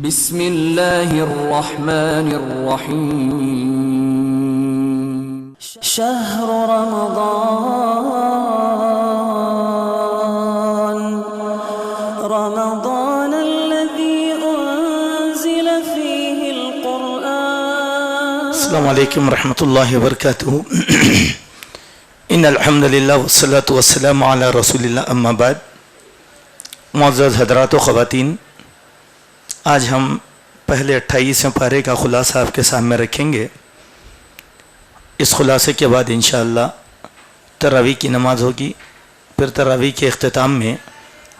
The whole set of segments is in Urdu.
بسم اللہ الرحمن الرحیم شہر رمضان الذي انزل فيه القرآن. السلام علیکم ورحمۃ اللہ وبرکاتہ. ان الحمد للہ والصلاة والسلام علی رسول اللہ، اما بعد. معزز حضرات و خواتین، آج ہم پہلے 28ویں پارے کا خلاصہ آپ کے سامنے رکھیں گے. اس خلاصے کے بعد انشاءاللہ تراویح کی نماز ہوگی. پھر تراویح کے اختتام میں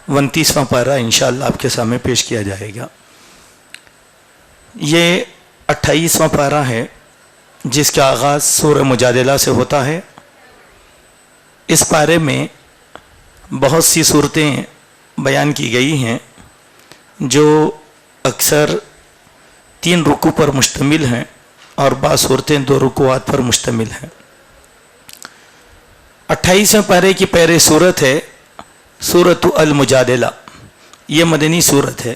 29واں پارہ انشاءاللہ آپ کے سامنے پیش کیا جائے گا. یہ 28واں پارہ ہے جس کا آغاز سورہ مجادلہ سے ہوتا ہے. اس پارے میں بہت سی صورتیں بیان کی گئی ہیں جو اکثر 3 رکوع پر مشتمل ہیں اور بعض صورتیں 2 رکوعات پر مشتمل ہیں. 28ویں پارے کی پہلی صورت ہے سورۃ المجادلہ. یہ مدنی صورت ہے.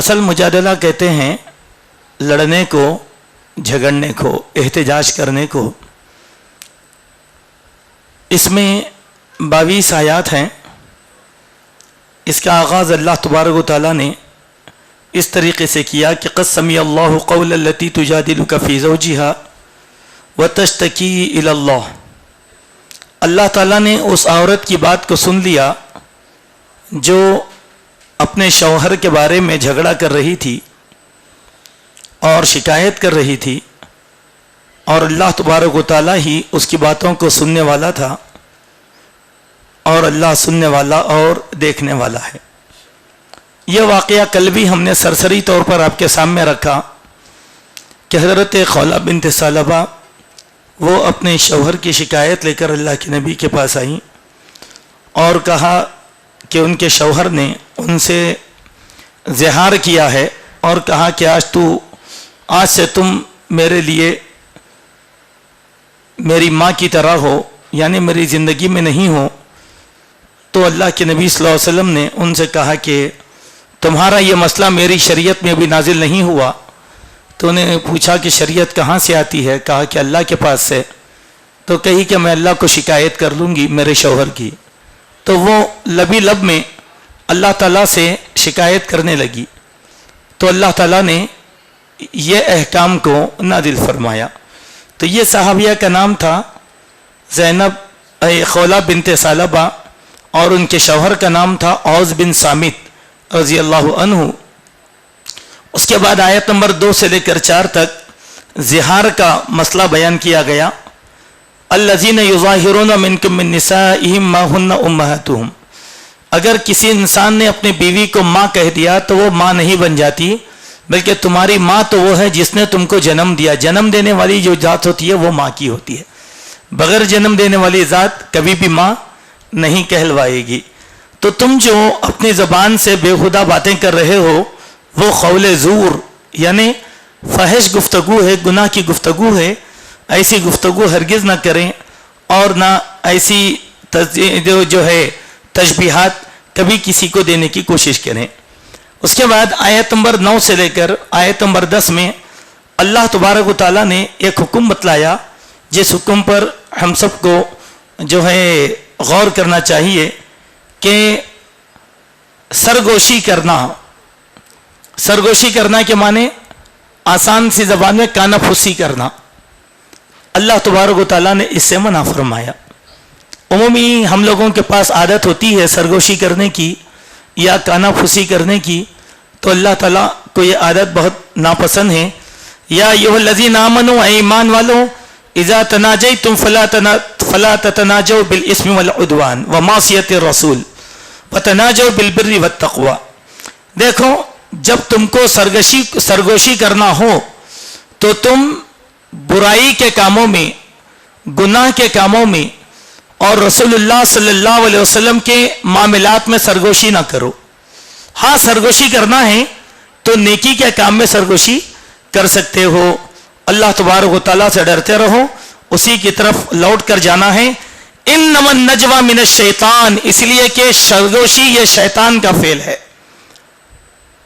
اصل مجادلہ کہتے ہیں لڑنے کو، جھگڑنے کو، احتجاج کرنے کو. اس میں 22 آیات ہیں. اس کا آغاز اللہ تبارک و تعالیٰ نے اس طریقے سے کیا کہ قد سمع اللہ قول التی تجادلک فی زوجہا وتشتکی الی اللہ. اللہ تعالیٰ نے اس عورت کی بات کو سن لیا جو اپنے شوہر کے بارے میں جھگڑا کر رہی تھی اور شکایت کر رہی تھی، اور اللہ تبارک و تعالیٰ ہی اس کی باتوں کو سننے والا تھا، اور اللہ سننے والا اور دیکھنے والا ہے. یہ واقعہ کل بھی ہم نے سرسری طور پر آپ کے سامنے رکھا کہ حضرت خولہ بنت ثعلبہ وہ اپنے شوہر کی شکایت لے کر اللہ کے نبی کے پاس آئیں اور کہا کہ ان کے شوہر نے ان سے زہار کیا ہے اور کہا کہ آج سے تم میرے لیے میری ماں کی طرح ہو، یعنی میری زندگی میں نہیں ہو. تو اللہ کے نبی صلی اللہ علیہ وسلم نے ان سے کہا کہ تمہارا یہ مسئلہ میری شریعت میں ابھی نازل نہیں ہوا. تو انہیں پوچھا کہ شریعت کہاں سے آتی ہے؟ کہا کہ اللہ کے پاس سے. تو کہی کہ میں اللہ کو شکایت کر لوں گی میرے شوہر کی. تو وہ لبی لب میں اللہ تعالیٰ سے شکایت کرنے لگی. تو اللہ تعالیٰ نے یہ احکام کو نازل فرمایا. تو یہ صحابیہ کا نام تھا زینب خولہ بنت ثعلبہ، اور ان کے شوہر کا نام تھا اوس بن صامت رضی اللہ عنہ. اس کے بعد آیت نمبر 2 سے لے کر 4 تک زہار کا مسئلہ بیان کیا گیا. الذین یظاہرون منکم من نسائہم ما ہن امہاتہم. اگر کسی انسان نے اپنی بیوی کو ماں کہہ دیا تو وہ ماں نہیں بن جاتی، بلکہ تمہاری ماں تو وہ ہے جس نے تم کو جنم دیا. جنم دینے والی جو ذات ہوتی ہے وہ ماں کی ہوتی ہے. بغیر جنم دینے والی ذات کبھی بھی ماں نہیں کہلوائے گی. تو تم جو اپنی زبان سے بےہودہ باتیں کر رہے ہو وہ قول زور یعنی فحش گفتگو ہے، گناہ کی گفتگو ہے. ایسی گفتگو ہرگز نہ کریں اور نہ ایسی جو ہے تشبیہات کبھی کسی کو دینے کی کوشش کریں. اس کے بعد آیت نمبر 9 سے لے کر آیت نمبر 10 میں اللہ تبارک و تعالیٰ نے ایک حکم بتلایا جس حکم پر ہم سب کو جو ہے غور کرنا چاہیے کہ سرگوشی کرنا کے معنی آسان سی زبان میں کانا پھوسی کرنا. اللہ تبارک و تعالیٰ نے اس سے منع فرمایا. عمومی ہم لوگوں کے پاس عادت ہوتی ہے سرگوشی کرنے کی یا کانا پھوسی کرنے کی، تو اللہ تعالیٰ کو یہ عادت بہت ناپسند ہے. یا ایھا الذین آمنوا، اے ایمان والو، اذا تناجیتم فلا تتناجوا بالاسم والعدوان ومعصیۃ الرسول وتناجوا بالبر والتقوی. دیکھو، جب تم کو سرگوشی کرنا ہو تو تم برائی کے کاموں میں، گناہ کے کاموں میں اور رسول اللہ صلی اللہ علیہ وسلم کے معاملات میں سرگوشی نہ کرو. ہاں، سرگوشی کرنا ہے تو نیکی کے کام میں سرگوشی کر سکتے ہو. اللہ تبارک و تعالیٰ سے ڈرتے رہو، اسی کی طرف لوٹ کر جانا ہے. انما النجوى من الشیطان، اس لیے کہ سرگوشی یہ شیطان کا فعل ہے.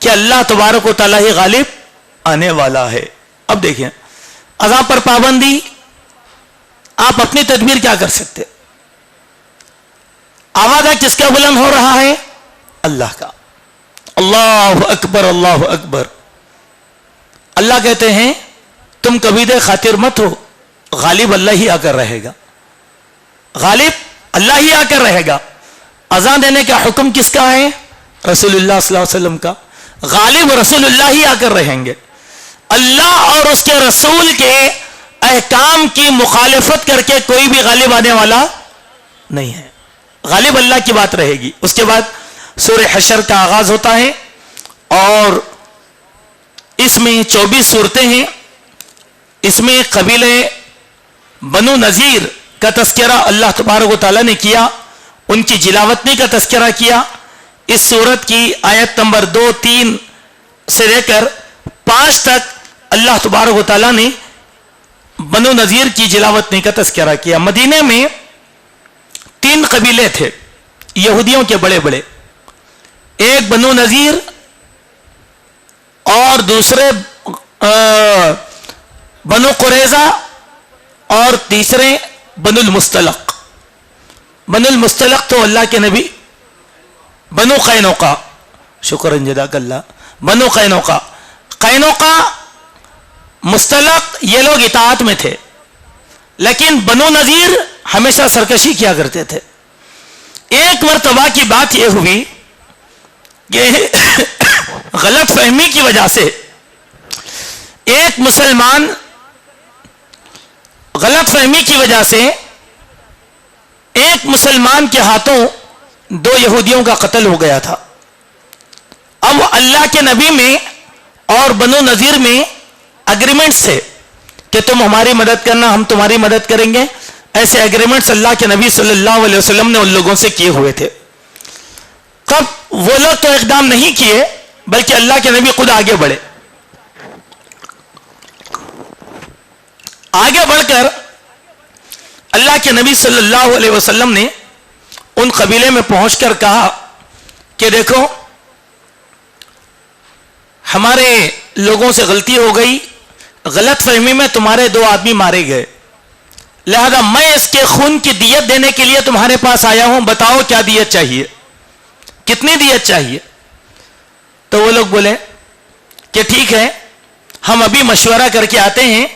کہ اللہ تبارک و تعالیٰ ہی غالب آنے والا ہے. اب دیکھیں اذان پر پابندی, آپ اپنی تدبیر کیا کر سکتے؟ آواز کس کا بلند ہو رہا ہے؟ اللہ کا. اللہ اکبر اللہ اکبر. اللہ کہتے ہیں تم کبھی دے خاطر مت ہو, غالب اللہ ہی آ کر رہے گا, غالب اللہ ہی آ کر رہے گا. اذان دینے کا حکم کس کا ہے؟ رسول اللہ صلی اللہ علیہ وسلم کا. غالب رسول اللہ ہی آ کر رہیں گے. اللہ اور اس کے رسول کے احکام کی مخالفت کر کے کوئی بھی غالب آنے والا نہیں ہے. غالب اللہ کی بات رہے گی. اس کے بعد سورہ حشر کا آغاز ہوتا ہے اور اس میں 24 صورتیں ہیں. اس میں قبیلے بنو نذیر کا تذکرہ اللہ تبارک و تعالیٰ نے کیا, ان کی جلاوطنی کا تذکرہ کیا. اس سورت کی آیت نمبر 2, 3 سے لے کر 5 تک اللہ تبارک و تعالیٰ نے بنو نذیر کی جلاوطنی کا تذکرہ کیا. مدینے میں 3 قبیلے تھے یہودیوں کے بڑے بڑے, ایک بنو نذیر اور دوسرے بنو قریظہ اور تیسرے بنو المستلق. بنو المستلق تو اللہ کے نبی, بنو قینوقا, شکر جزاک اللہ, بنو قینوقا, قینوقا مستلق یہ لوگ اطاعت میں تھے, لیکن بنو نذیر ہمیشہ سرکشی کیا کرتے تھے. ایک مرتبہ کی بات یہ ہوئی کہ غلط فہمی کی وجہ سے ایک مسلمان, غلط فہمی کی وجہ سے ایک مسلمان کے ہاتھوں 2 یہودیوں کا قتل ہو گیا تھا. اب اللہ کے نبی میں اور بنو نذیر میں اگریمنٹس تھے کہ تم ہماری مدد کرنا, ہم تمہاری مدد کریں گے. ایسے اگریمنٹس اللہ کے نبی صلی اللہ علیہ وسلم نے ان لوگوں سے کیے ہوئے تھے. تب وہ لوگ تو اقدام نہیں کیے, بلکہ اللہ کے نبی خود آگے بڑھے. آگے بڑھ کر اللہ کے نبی صلی اللہ علیہ وسلم نے ان قبیلے میں پہنچ کر کہا کہ دیکھو ہمارے لوگوں سے غلطی ہو گئی, غلط فہمی میں تمہارے 2 آدمی مارے گئے, لہذا میں اس کے خون کی دیت دینے کے لیے تمہارے پاس آیا ہوں, بتاؤ کیا دیت چاہیے, کتنی دیت چاہیے؟ تو وہ لوگ بولے کہ ٹھیک ہے ہم ابھی مشورہ کر کے آتے ہیں,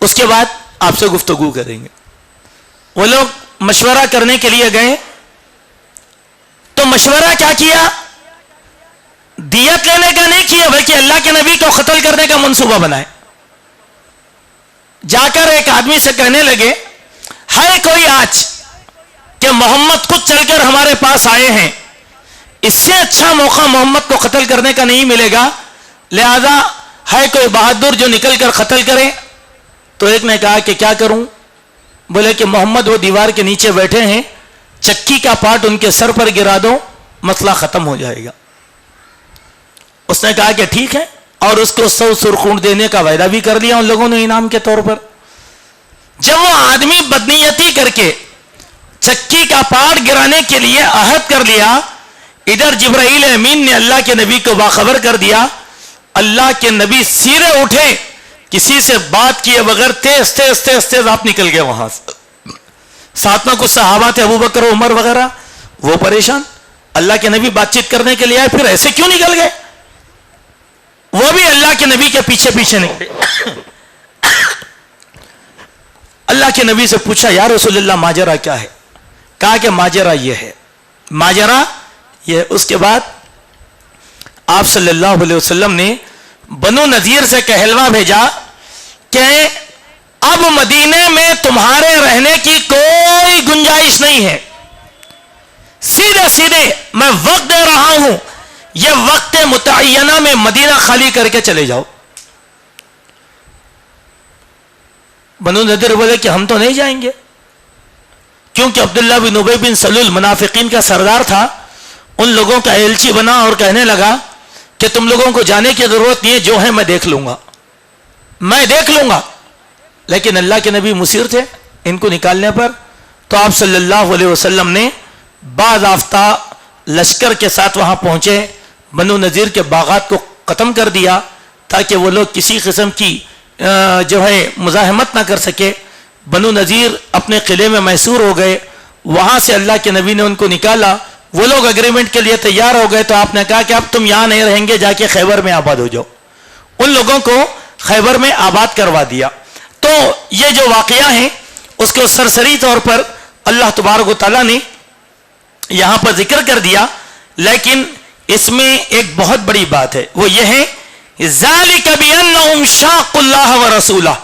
اس کے بعد آپ سے گفتگو کریں گے. وہ لوگ مشورہ کرنے کے لیے گئے تو مشورہ کیا کیا؟ دیت لینے کا نہیں کیا, بلکہ اللہ کے نبی کو قتل کرنے کا منصوبہ بنائے. جا کر ایک آدمی سے کہنے لگے ہے کوئی آج کہ محمد خود چل کر ہمارے پاس آئے ہیں, اس سے اچھا موقع محمد کو قتل کرنے کا نہیں ملے گا, لہذا ہے کوئی بہادر جو نکل کر قتل کرے. تو ایک نے کہا کہ کیا کروں؟ بولے کہ محمد وہ دیوار کے نیچے بیٹھے ہیں, چکی کا پاٹ ان کے سر پر گرا دو, مسئلہ ختم ہو جائے گا. اس نے کہا کہ ٹھیک ہے, اور اس کو 100 سرخون دینے کا وعدہ بھی کر دیا ان لوگوں نے انعام کے طور پر. جب وہ آدمی بدنیتی کر کے چکی کا پاٹ گرانے کے لیے عہد کر لیا, ادھر جبرائیل امین نے اللہ کے نبی کو باخبر کر دیا. اللہ کے نبی سیرے اٹھے, کسی سے بات کیے بغیر تیز تیز تیز تیز آپ نکل گئے وہاں سے. ساتھ میں کچھ صحابہ تھے, ابو بکر عمر وغیرہ, وہ پریشان. اللہ کے نبی بات چیت کرنے کے لیے آئے, پھر ایسے کیوں نکل گئے؟ وہ بھی اللہ کے نبی کے پیچھے پیچھے نکلے. اللہ کے نبی سے پوچھا یا رسول اللہ ماجرا کیا ہے؟ کہا کہ ماجرا یہ ہے, ماجرا یہ. اس کے بعد آپ صلی اللہ علیہ وسلم نے بنو نذیر سے کہلوا بھیجا کہ اب مدینے میں تمہارے رہنے کی کوئی گنجائش نہیں ہے, سیدھے سیدھے میں وقت دے رہا ہوں, یہ وقت متعینہ میں مدینہ خالی کر کے چلے جاؤ. بنو نذیر بولے کہ ہم تو نہیں جائیں گے, کیونکہ عبداللہ بن ابی بن سلول منافقین کا سردار تھا, ان لوگوں کا ایلچی بنا اور کہنے لگا کہ تم لوگوں کو جانے کی ضرورت نہیں ہے, جو ہے میں دیکھ لوں گا, میں دیکھ لوں گا. لیکن اللہ کے نبی مصر تھے ان کو نکالنے پر. تو آپ صلی اللہ علیہ وسلم نے باضابطہ لشکر کے ساتھ وہاں پہنچے, بنو نذیر کے باغات کو ختم کر دیا تاکہ وہ لوگ کسی قسم کی جو ہے مزاحمت نہ کر سکے. بنو نذیر اپنے قلعے میں محصور ہو گئے. وہاں سے اللہ کے نبی نے ان کو نکالا. وہ لوگ اگریمنٹ کے لیے تیار ہو گئے تو آپ نے کہا کہ اب تم یہاں نہیں رہیں گے, جا کے خیبر میں آباد ہو جاؤ. ان لوگوں کو خیبر میں آباد کروا دیا. تو یہ جو واقعہ ہے اس کو سرسری طور پر اللہ تبارک و تعالیٰ نے یہاں پر ذکر کر دیا, لیکن اس میں ایک بہت بڑی بات ہے, وہ یہ ہے ذالک بانہم شاقوا اللہ ورسولہ.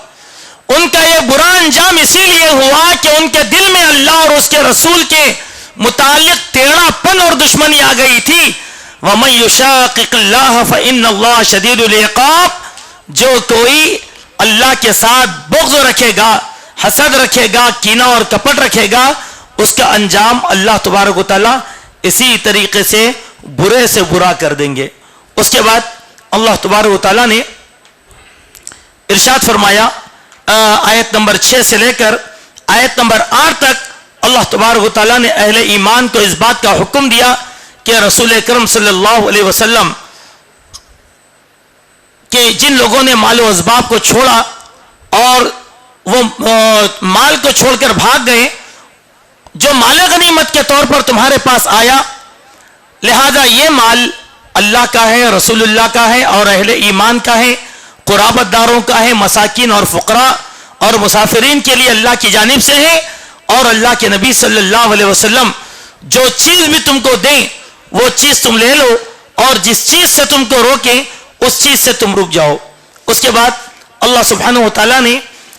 ان کا یہ برا انجام اسی لیے ہوا کہ ان کے دل میں اللہ اور اس کے رسول کے متعلق ٹیڑھا پن اور دشمنی آ گئی تھی. وَمَن يُشَاقِقِ اللَّهَ فَإِنَّ اللَّهَ شَدِيدُ الْعِقَابِ. جو کوئی اللہ کے ساتھ بغض رکھے گا, حسد رکھے گا, کینہ اور کپٹ رکھے گا, اس کا انجام اللہ تبارک و تعالیٰ اسی طریقے سے برے سے برا کر دیں گے. اس کے بعد اللہ تبارک و تعالیٰ نے ارشاد فرمایا آیت نمبر 6 سے لے کر آیت نمبر 8 تک اللہ تبارک و تعالیٰ نے اہل ایمان کو اس بات کا حکم دیا کہ رسول اکرم صلی اللہ علیہ وسلم کہ جن لوگوں نے مال و اسباب کو چھوڑا اور وہ مال کو چھوڑ کر بھاگ گئے, جو مال غنیمت کے طور پر تمہارے پاس آیا, لہذا یہ مال اللہ کا ہے, رسول اللہ کا ہے اور اہل ایمان کا ہے, قرابت داروں کا ہے, مساکین اور فقراء اور مسافرین کے لیے اللہ کی جانب سے ہے. اور اللہ کے نبی صلی اللہ علیہ وسلم جو چیز بھی تم کو دیں وہ چیز تم لے لو, اور جس چیز سے تم کو روکیں اس چیز سے تم رک جاؤ. اس کے بعد اللہ سبحانہ و تعالیٰ نے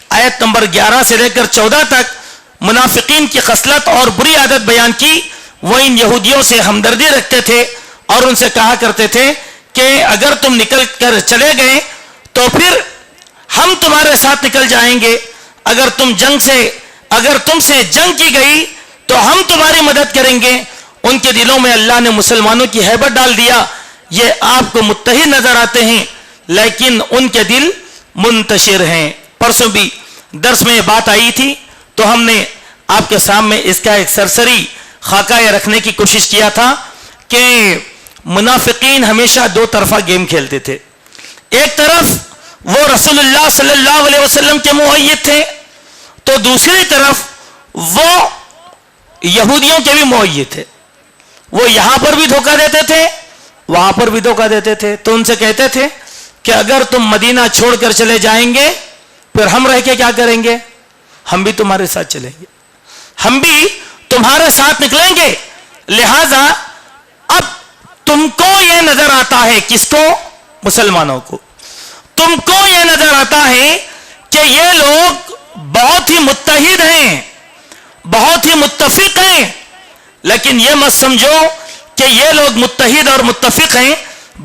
آیت نمبر 11 سے لے کر 14 تک منافقین کی خصلت اور بری عادت بیان کی. وہ ان یہودیوں سے ہمدردی رکھتے تھے اور ان سے کہا کرتے تھے کہ اگر تم نکل کر چلے گئے تو پھر ہم تمہارے ساتھ نکل جائیں گے, اگر تم سے جنگ کی گئی تو ہم تمہاری مدد کریں گے. ان کے دلوں میں اللہ نے مسلمانوں کی ہیبت ڈال دیا. یہ آپ کو متحد نظر آتے ہیں لیکن ان کے دل منتشر ہیں. پرسوں بھی درس میں یہ بات آئی تھی تو ہم نے آپ کے سامنے اس کا ایک سرسری خاکہ رکھنے کی کوشش کیا تھا کہ منافقین ہمیشہ دو طرفہ گیم کھیلتے تھے. ایک طرف وہ رسول اللہ صلی اللہ علیہ وسلم کے مؤید تھے تو دوسری طرف وہ یہودیوں کے بھی مؤید تھے. وہ یہاں پر بھی دھوکہ دیتے تھے, وہاں پر بھی دھوکہ دیتے تھے. تو ان سے کہتے تھے کہ اگر تم مدینہ چھوڑ کر چلے جائیں گے پھر ہم رہ کے کیا کریں گے, ہم بھی تمہارے ساتھ چلیں گے, ہم بھی تمہارے ساتھ نکلیں گے. لہذا اب تم کو یہ نظر آتا ہے, کس کو, مسلمانوں کو, تم کو یہ نظر آتا ہے کہ یہ لوگ بہت ہی متحد ہیں, بہت ہی متفق ہیں, لیکن یہ مت سمجھو کہ یہ لوگ متحد اور متفق ہیں,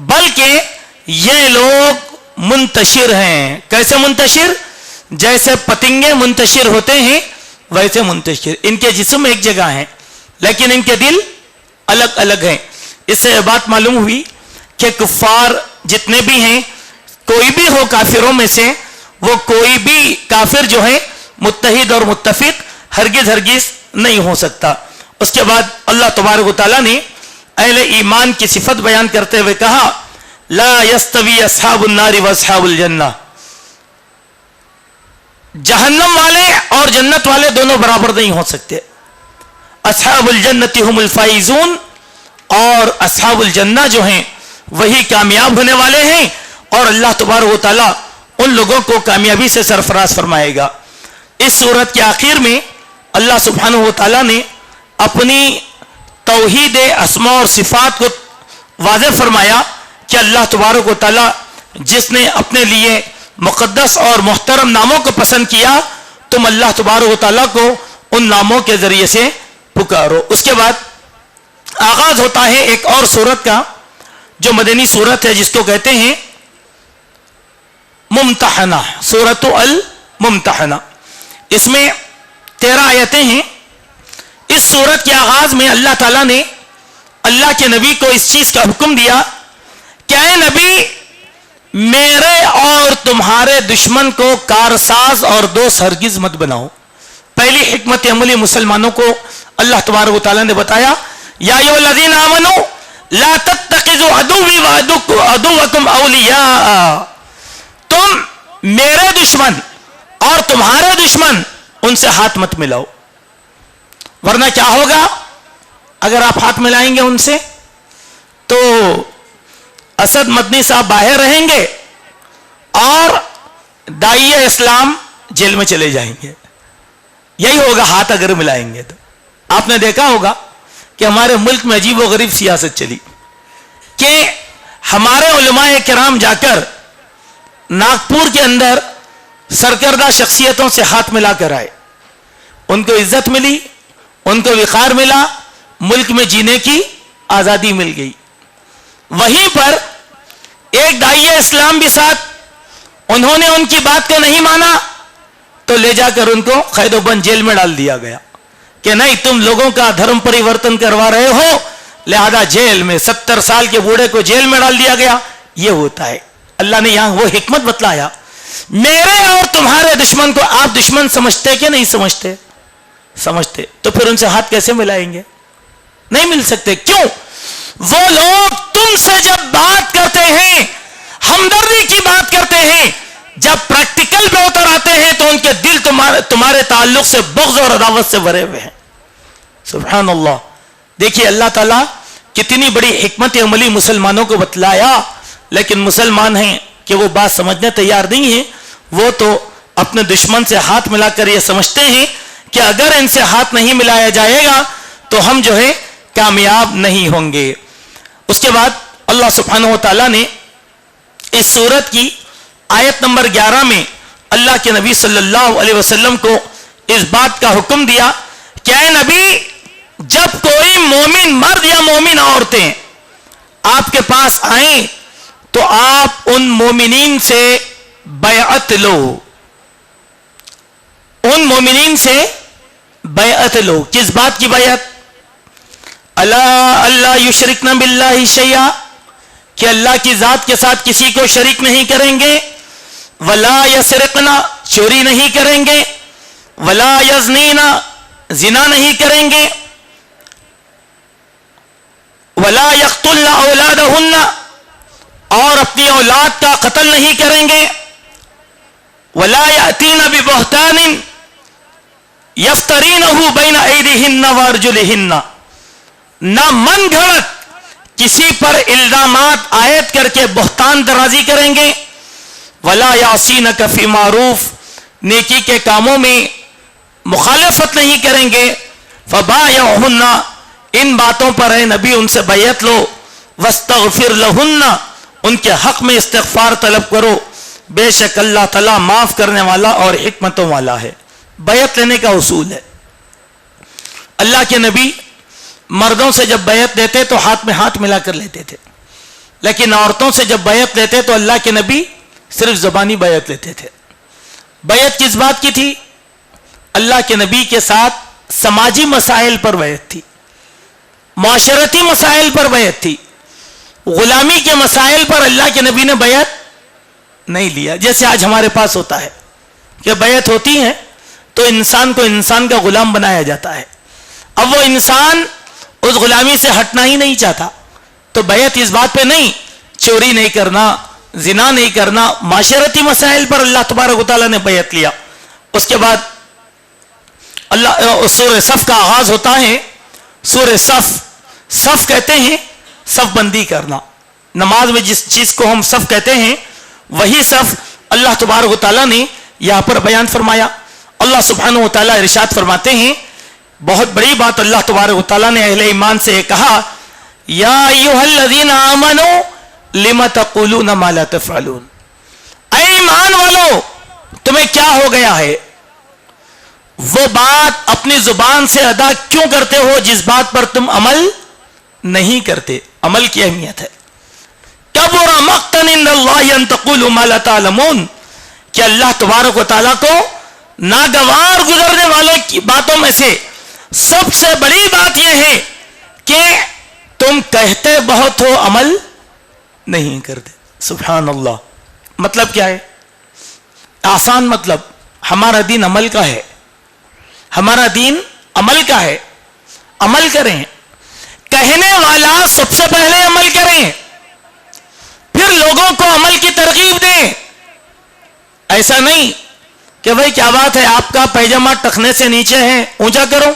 بلکہ یہ لوگ منتشر ہیں. کیسے منتشر؟ جیسے پتنگے منتشر ہوتے ہیں ویسے منتشر. ان کے جسم ایک جگہ ہیں لیکن ان کے دل الگ الگ ہیں. اس سے یہ بات معلوم ہوئی کہ کفار جتنے بھی ہیں, کوئی بھی ہو کافروں میں سے, وہ کوئی بھی کافر جو ہے متحد اور متفق ہرگز نہیں ہو سکتا. اس کے بعد اللہ تبارک و تعالیٰ نے اہل ایمان کی صفت بیان کرتے ہوئے کہا لا یستوی اصحاب النار و اصحاب الجنہ. جہنم والے اور جنت والے دونوں برابر نہیں ہو سکتے. اصحاب الجنت هم الفائزون, اور اصحاب الجنہ جو ہیں وہی کامیاب ہونے والے ہیں, اور اللہ تبارک و تعالیٰ ان لوگوں کو کامیابی سے سرفراز فرمائے گا. اس صورت کے آخر میں اللہ سبحانہ و تعالیٰ نے اپنی توحید اسماء اور صفات کو واضح فرمایا کہ اللہ تبارک و تعالیٰ جس نے اپنے لیے مقدس اور محترم ناموں کو پسند کیا, تم اللہ تبارک و تعالیٰ کو ان ناموں کے ذریعے سے پکارو. اس کے بعد آغاز ہوتا ہے ایک اور سورت کا جو مدنی سورت ہے جس کو کہتے ہیں ممتحنہ, سورۃ الممتحنہ. اس میں 13 آیتیں ہیں. اس سورت کے آغاز میں اللہ تعالیٰ نے اللہ کے نبی کو اس چیز کا حکم دیا کہ اے نبی, میرے اور تمہارے دشمن کو کارساز اور دوست ہرگز مت بناؤ. پہلی حکمت عملی مسلمانوں کو اللہ تبارک و تعالیٰ نے بتایا یا ایھا الذین آمنوا لا تتخذوا عدوی وعدوکم اولیاء، تم میرے دشمن اور تمہارے دشمن ان سے ہاتھ مت ملاؤ، ورنہ کیا ہوگا اگر آپ ہاتھ ملائیں گے ان سے تو اسد مدنی صاحب باہر رہیں گے اور داعیہ اسلام جیل میں چلے جائیں گے. یہی ہوگا ہاتھ اگر ملائیں گے تو. آپ نے دیکھا ہوگا کہ ہمارے ملک میں عجیب و غریب سیاست چلی کہ ہمارے علماء کرام جا کر ناگپور کے اندر سرکردہ شخصیتوں سے ہاتھ ملا کر آئے، ان کو عزت ملی، ان کو وقار ملا، ملک میں جینے کی آزادی مل گئی. وہیں پر ایک داعیہ اسلام بھی ساتھ، انہوں نے ان کی بات کو نہیں مانا تو لے جا کر ان کو قید و بند جیل میں ڈال دیا گیا کہ نہیں تم لوگوں کا دھرم پریورتن کروا رہے ہو، لہذا جیل میں 70 سال کے بوڑھے کو جیل میں ڈال دیا گیا. یہ ہوتا ہے. اللہ نے یہاں وہ حکمت بتلایا، میرے اور تمہارے دشمن کو آپ دشمن سمجھتے کہ نہیں سمجھتے؟ سمجھتے. تو پھر ان سے ہاتھ کیسے ملائیں گے؟ نہیں مل سکتے. کیوں؟ وہ لوگ تم سے جب بات کرتے ہیں، ہمدردی کی بات کرتے ہیں، جب پریکٹیکل پہ اتر آتے ہیں تو ان کے دل تمہارے تعلق سے بغض اور عداوت سے بھرے ہوئے ہیں. سبحان اللہ. دیکھیے اللہ تعالیٰ کتنی بڑی حکمت عملی مسلمانوں کو بتلایا، لیکن مسلمان ہیں کہ وہ بات سمجھنے تیار نہیں ہیں. وہ تو اپنے دشمن سے ہاتھ ملا کر یہ سمجھتے ہیں کہ اگر ان سے ہاتھ نہیں ملایا جائے گا تو ہم جو ہے کامیاب نہیں ہوں گے. اس کے بعد اللہ سبحانہ و تعالیٰ نے اس سورت کی آیت نمبر 11 میں اللہ کے نبی صلی اللہ علیہ وسلم کو اس بات کا حکم دیا کہ اے نبی، جب کوئی مومن مرد یا مومن عورتیں آپ کے پاس آئیں تو آپ ان مومنین سے بیعت لو. ان مومنین سے بیعت لو. کس بات کی بیعت؟ اللہ یشرکن باللہ شیئا، کہ اللہ کی ذات کے ساتھ کسی کو شریک نہیں کریں گے. ولا یسرقنا، چوری نہیں کریں گے. ولا یزنینا، زنا نہیں کریں گے. ولا یقتلن اولادہن، اور اپنی اولاد کا قتل نہیں کریں گے. ولا یأتین ببہتان یفترینہ بین ایدیہن وارجلہن، نہ من گھڑت کسی پر الزامات عائد کر کے بہتان درازی کریں گے. ولا یعصینک فی معروف، نیکی کے کاموں میں مخالفت نہیں کریں گے. فبایعہن، ان باتوں پر اے نبی ان سے بیعت لو. واستغفر لہن، ان کے حق میں استغفار طلب کرو، بے شک اللہ تعالیٰ معاف کرنے والا اور حکمتوں والا ہے. بیعت لینے کا اصول ہے. اللہ کے نبی مردوں سے جب بیعت لیتے تو ہاتھ میں ہاتھ ملا کر لیتے تھے، لیکن عورتوں سے جب بیعت لیتے تو اللہ کے نبی صرف زبانی بیعت لیتے تھے. بیعت کس بات کی تھی؟ اللہ کے نبی کے ساتھ سماجی مسائل پر بیعت تھی، معاشرتی مسائل پر بیعت تھی. غلامی کے مسائل پر اللہ کے نبی نے بیعت نہیں لیا. جیسے آج ہمارے پاس ہوتا ہے کہ بیعت ہوتی ہے تو انسان کو انسان کا غلام بنایا جاتا ہے. اب وہ انسان اس غلامی سے ہٹنا ہی نہیں چاہتا، تو بیعت اس بات پہ نہیں، چوری نہیں کرنا، زنا نہیں کرنا، معاشرتی مسائل پر اللہ تبارک و تعالیٰ نے بیعت لیا. اس کے بعد اللہ سورہ صف کا آغاز ہوتا ہے. سورہ صف کہتے ہیں صف بندی کرنا. نماز میں جس چیز کو ہم صف کہتے ہیں وہی صف اللہ تبارک و تعالیٰ نے یہاں پر بیان فرمایا. اللہ سبحانہ و تعالیٰ ارشاد فرماتے ہیں، بہت بڑی بات اللہ تبارک و تعالیٰ نے اہل ایمان سے کہا، یا ایھا الذین آمنوا لم تقولون ما لا تفعلون. اے ایمان والو، تمہیں کیا ہو گیا ہے؟ وہ بات اپنی زبان سے ادا کیوں کرتے ہو جس بات پر تم عمل نہیں کرتے. عمل کی اہمیت ہے. کبر مقتا عند اللہ ان تقولوا ما لا تعلمون، کہ اللہ تبارک و تعالیٰ کو ناگوار گزرنے والوں کی باتوں میں سے سب سے بڑی بات یہ ہے کہ تم کہتے بہت ہو عمل نہیں کرتے. سبحان اللہ. مطلب کیا ہے؟ آسان مطلب، ہمارا دین عمل کا ہے. ہمارا دین عمل کا ہے. عمل کریں. کہنے والا سب سے پہلے عمل کریں، پھر لوگوں کو عمل کی ترغیب دیں. ایسا نہیں کہ بھائی کیا بات ہے آپ کا پیجامہ ٹخنے سے نیچے ہے اونچا کرو،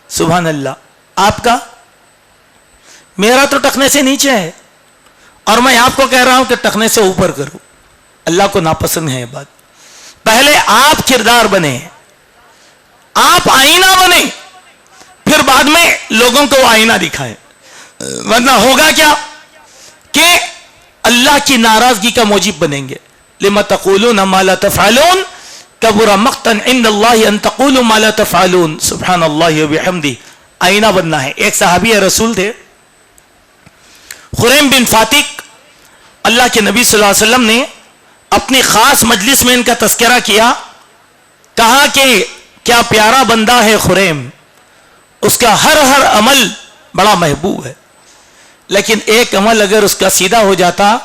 سبحان اللہ، آپ کا، میرا تو ٹخنے سے نیچے ہے اور میں آپ کو کہہ رہا ہوں کہ ٹخنے سے اوپر کرو. اللہ کو ناپسند ہے یہ بات. پہلے آپ کردار بنے، آپ آئینہ بنے، پھر بعد میں لوگوں کو آئینہ دکھائیں. ورنہ ہوگا کیا کہ اللہ کی ناراضگی کا موجب بنیں گے. لما تقولون ما لا تفعلون کبر مقتا عند اللہ ان تقولوا ما لا تفعلون. سبحان اللہ وبحمدہ. آئینہ بننا ہے. ایک صحابی رسول تھے خریم بن فاتق، اللہ کے نبی صلی اللہ علیہ وسلم نے اپنی خاص مجلس میں ان کا تذکرہ کیا، کہا کہ کیا پیارا بندہ ہے خریم، اس کا ہر عمل بڑا محبوب ہے، لیکن ایک عمل اگر اس کا سیدھا ہو جاتا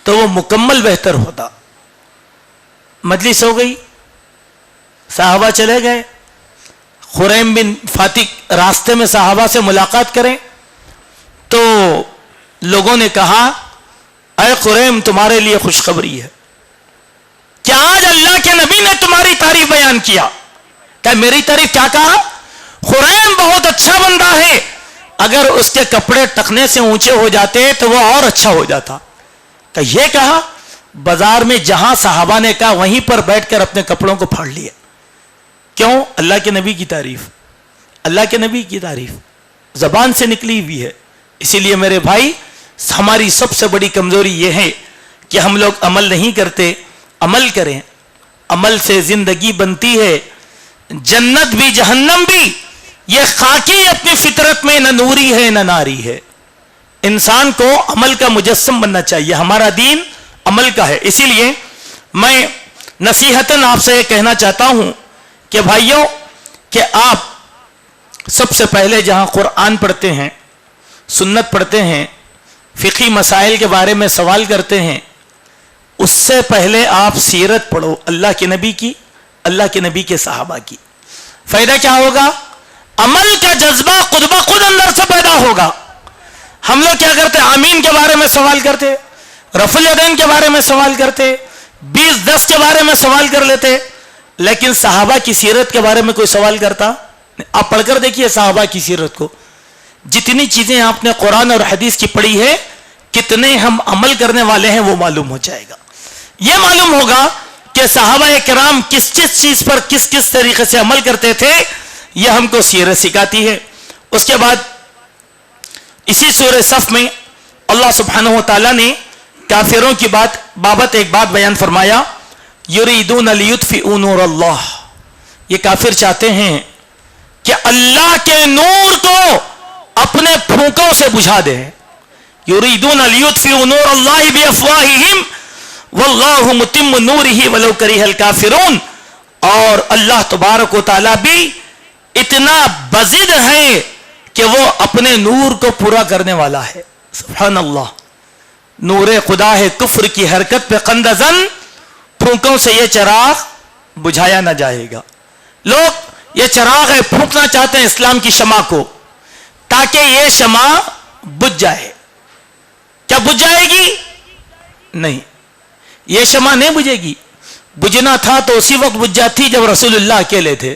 تو وہ مکمل بہتر ہوتا. مجلس ہو گئی، صحابہ چلے گئے. خریم بن فاتق راستے میں صحابہ سے ملاقات کریں تو لوگوں نے کہا اے خریم تمہارے لیے خوشخبری ہے کہ آج اللہ کے نبی نے تمہاری تعریف بیان کیا. کہ میری تعریف کیا کہا؟ خریم بہت اچھا بندہ ہے، اگر اس کے کپڑے ٹخنے سے اونچے ہو جاتے تو وہ اور اچھا ہو جاتا. کہ یہ کہا، بازار میں جہاں صحابہ نے کہا وہیں پر بیٹھ کر اپنے کپڑوں کو پھاڑ لیا. کیوں؟ اللہ کے نبی کی تعریف، اللہ کے نبی کی تعریف زبان سے نکلی ہوئی ہے. اسی لیے میرے بھائی ہماری سب سے بڑی کمزوری یہ ہے کہ ہم لوگ عمل نہیں کرتے. عمل کریں، عمل سے زندگی بنتی ہے، جنت بھی جہنم بھی. یہ خاکی اپنی فطرت میں نہ نوری ہے نہ ناری ہے. انسان کو عمل کا مجسم بننا چاہیے. ہمارا دین عمل کا ہے. اسی لیے میں نصیحتاً آپ سے یہ کہنا چاہتا ہوں کہ بھائیوں کہ آپ سب سے پہلے جہاں قرآن پڑھتے ہیں، سنت پڑھتے ہیں، فقہی مسائل کے بارے میں سوال کرتے ہیں، اس سے پہلے آپ سیرت پڑھو اللہ کے نبی کی، اللہ کے نبی کے صحابہ کی. فائدہ کیا ہوگا؟ عمل کا جذبہ خود بخود اندر سے پیدا ہوگا. ہم لوگ کیا کرتے؟ آمین کے بارے میں سوال کرتے، رفع الیدین کے بارے میں سوال کرتے، 20-10 کے بارے میں سوال کر لیتے، لیکن صحابہ کی سیرت کے بارے میں کوئی سوال کرتا؟ آپ پڑھ کر دیکھیے صحابہ کی سیرت کو. جتنی چیزیں آپ نے قرآن اور حدیث کی پڑھی ہے، کتنے ہم عمل کرنے والے ہیں وہ معلوم ہو جائے گا. یہ معلوم ہوگا کہ صحابہ کرام کس کس چیز پر کس کس طریقے سے عمل کرتے تھے. یہ ہم کو سیرت سکھاتی ہے. اس کے بعد اسی سورہ صف میں اللہ سبحانہ و تعالیٰ نے کافروں کی بابت ایک بات بیان فرمایا، یریدون لیطفئوا نور اللہ. یہ کافر چاہتے ہیں کہ اللہ کے نور کو اپنے پھونکوں سے بجھا دیں. یریدون لیطفئوا نور اللہ بافواہہم واللہ متم نورہ ولو کرہ الکافرون. اور اللہ تبارک و تعالیٰ بھی اتنا بزد ہے کہ وہ اپنے نور کو پورا کرنے والا ہے. سبحان اللہ. نور خدا ہے کفر کی حرکت پہ قندزن، پھونکوں سے یہ چراغ بجھایا نہ جائے گا. لوگ یہ چراغ ہے پھونکنا چاہتے ہیں اسلام کی شمع کو، تاکہ یہ شمع بجھ جائے. کیا بجھ جائے گی؟ نہیں، یہ شمع نہیں بجھے گی. بجھنا تھا تو اسی وقت بجھ جاتی جب رسول اللہ اکیلے تھے.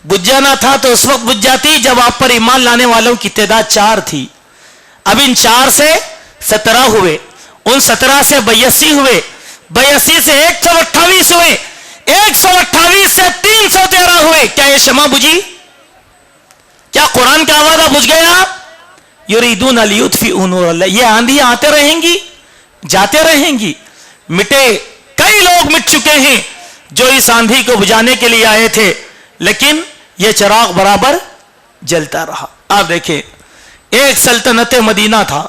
بجھ جانا تھا تو اس وقت بجھ جاتی جب آپ پر ایمان لانے والوں کی تعداد 4 تھی. اب ان 4 سے 17 ہوئے، ان 17 سے 82 ہوئے، 82 سے 128 ہوئے، 128 سے 313 ہوئے. کیا یہ شمع بجھی؟ کیا قرآن کا وعدہ بجھ گیا؟ یریدون لیطفئوا نور اللہ. یہ آندھی آتے رہیں گی، جاتے رہیں گی. مٹے کئی لوگ مٹ چکے ہیں جو اس آندھی کو بجھانے کے لیے آئے تھے، لیکن یہ چراغ برابر جلتا رہا. آپ دیکھیں، ایک سلطنت مدینہ تھا،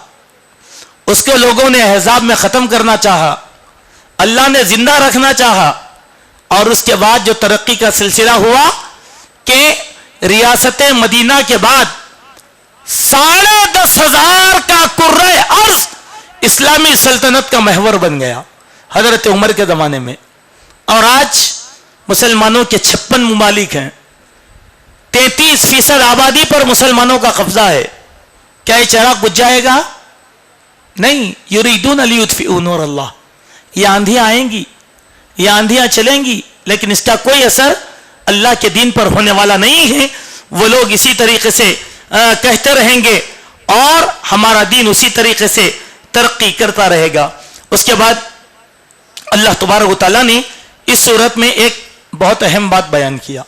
اس کے لوگوں نے احزاب میں ختم کرنا چاہا، اللہ نے زندہ رکھنا چاہا، اور اس کے بعد جو ترقی کا سلسلہ ہوا کہ ریاست مدینہ کے بعد 10,500 کا کرۂ ارض اسلامی سلطنت کا محور بن گیا حضرت عمر کے زمانے میں. اور آج مسلمانوں کے 56 ممالک ہیں، 33% آبادی پر مسلمانوں کا قبضہ ہے. کیا یہ چراغ بجھ جائے گا؟ نہیں. یریدون لیطفئوا نور اللہ. یہ آندھیاں آئیں گی, یہ آندھیاں چلیں گی, لیکن اس کا کوئی اثر اللہ کے دین پر ہونے والا نہیں ہے. وہ لوگ اسی طریقے سے کہتے رہیں گے اور ہمارا دین اسی طریقے سے ترقی کرتا رہے گا. اس کے بعد اللہ تبارک و تعالیٰ نے اس صورت میں ایک بہت اہم بات بیان کیا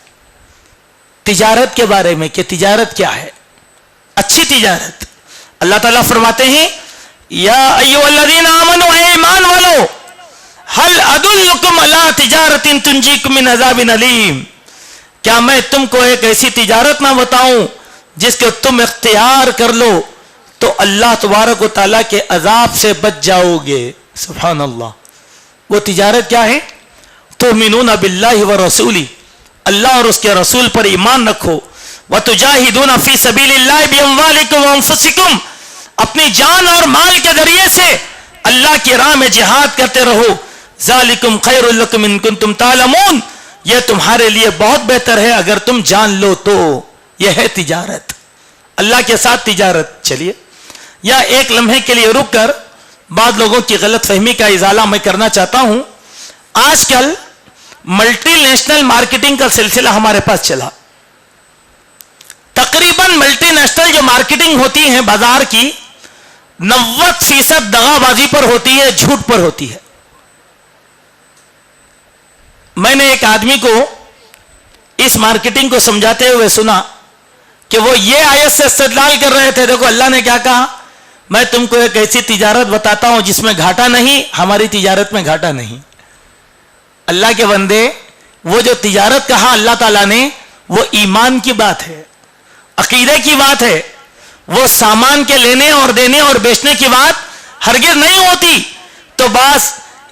تجارت کے بارے میں کہ تجارت کیا ہے, اچھی تجارت. اللہ تعالیٰ فرماتے ہیں یا ایھا الذین آمنوا, اے ایمان والو, هل ادلکم علی تجارت تنجیکم من عذاب علیم, کیا میں تم کو ایک ایسی تجارت نہ بتاؤں جس کو تم اختیار کر لو تو اللہ تبارک و تعالیٰ کے عذاب سے بچ جاؤ گے. سبحان اللہ. وہ تجارت کیا ہے؟ تؤمنون باللہ ورسولہ, اللہ اور اس کے رسول پر ایمان رکھو. وتجاہدون فی سبیل اللہ باموالکم وانفسکم, اپنی جان اور مال کے ذریعے سے اللہ کی راہ میں جہاد کرتے رہو. ذالکم خیر لکم ان کنتم تعلمون, یہ تمہارے لیے بہت بہتر ہے اگر تم جان لو تو. یہ ہے تجارت, اللہ کے ساتھ تجارت. چلیے یا ایک لمحے کے لیے رک کر بعض لوگوں کی غلط فہمی کا ازالہ میں کرنا چاہتا ہوں. آج کل ملٹی نیشنل مارکیٹنگ کا سلسلہ ہمارے پاس چلا. تقریباً ملٹی نیشنل جو مارکیٹنگ ہوتی ہے بازار کی 90% دغا بازی پر ہوتی ہے, جھوٹ پر ہوتی ہے. میں نے ایک آدمی کو اس مارکیٹنگ کو سمجھاتے ہوئے سنا کہ وہ یہ آیت سے استدلال کر رہے تھے, دیکھو اللہ نے کیا کہا, میں تم کو ایک ایسی تجارت بتاتا ہوں جس میں گھاٹا نہیں, ہماری تجارت میں گھاٹا نہیں. اللہ کے بندے, وہ جو تجارت کہا اللہ تعالیٰ نے وہ ایمان کی بات ہے, عقیدے کی بات ہے. وہ سامان کے لینے اور دینے اور بیچنے کی بات ہرگز نہیں ہوتی. تو بعض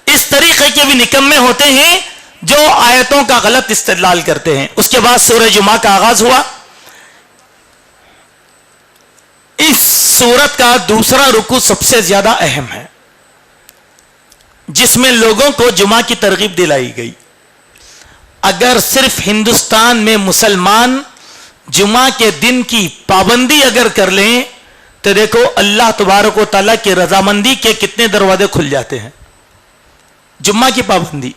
اس طریقے کے بھی نکمے ہوتے ہیں جو آیتوں کا غلط استدلال کرتے ہیں. اس کے بعد سورہ جمعہ کا آغاز ہوا. اس سورت کا دوسرا رکوع سب سے زیادہ اہم ہے جس میں لوگوں کو جمعہ کی ترغیب دلائی گئی. اگر صرف ہندوستان میں مسلمان جمعہ کے دن کی پابندی اگر کر لیں تو دیکھو اللہ تبارک و تعالیٰ کی رضامندی کے کتنے دروازے کھل جاتے ہیں. جمعہ کی پابندی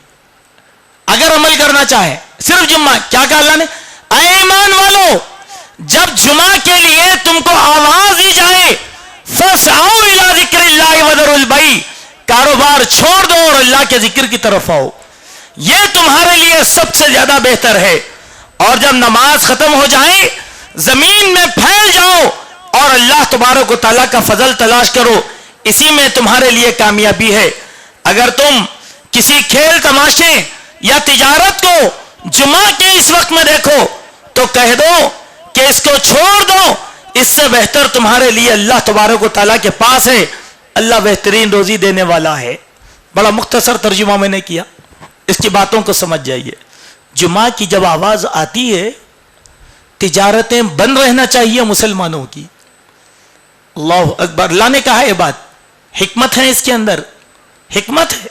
اگر عمل کرنا چاہیں, صرف جمعہ, کیا کہا اللہ نے, اے ایمان والو, جب جمعہ کے لیے تم کو آواز دی جائے فَاسْعَوْا إِلَىٰ ذِكْرِ اللَّهِ وَذَرُوا الْبَيْعَ, کاروبار چھوڑ دو اور اللہ کے ذکر کی طرف آؤ, یہ تمہارے لیے سب سے زیادہ بہتر ہے. اور جب نماز ختم ہو جائے زمین میں پھیل جاؤ اور اللہ تبارک و تعالیٰ کا فضل تلاش کرو, اسی میں تمہارے لیے کامیابی ہے. اگر تم کسی کھیل تماشے یا تجارت کو جمعہ کے اس وقت میں دیکھو تو کہہ دو کہ اس کو چھوڑ دو, اس سے بہتر تمہارے لیے اللہ تبارک و تعالیٰ کے پاس ہے. اللہ بہترین روزی دینے والا ہے. بڑا مختصر ترجمہ میں نے کیا, اس کی باتوں کو سمجھ جائیے. جمعہ کی جب آواز آتی ہے تجارتیں بند رہنا چاہیے مسلمانوں کی. اللہ اکبر. اللہ نے کہا یہ بات, حکمت ہے اس کے اندر, حکمت ہے.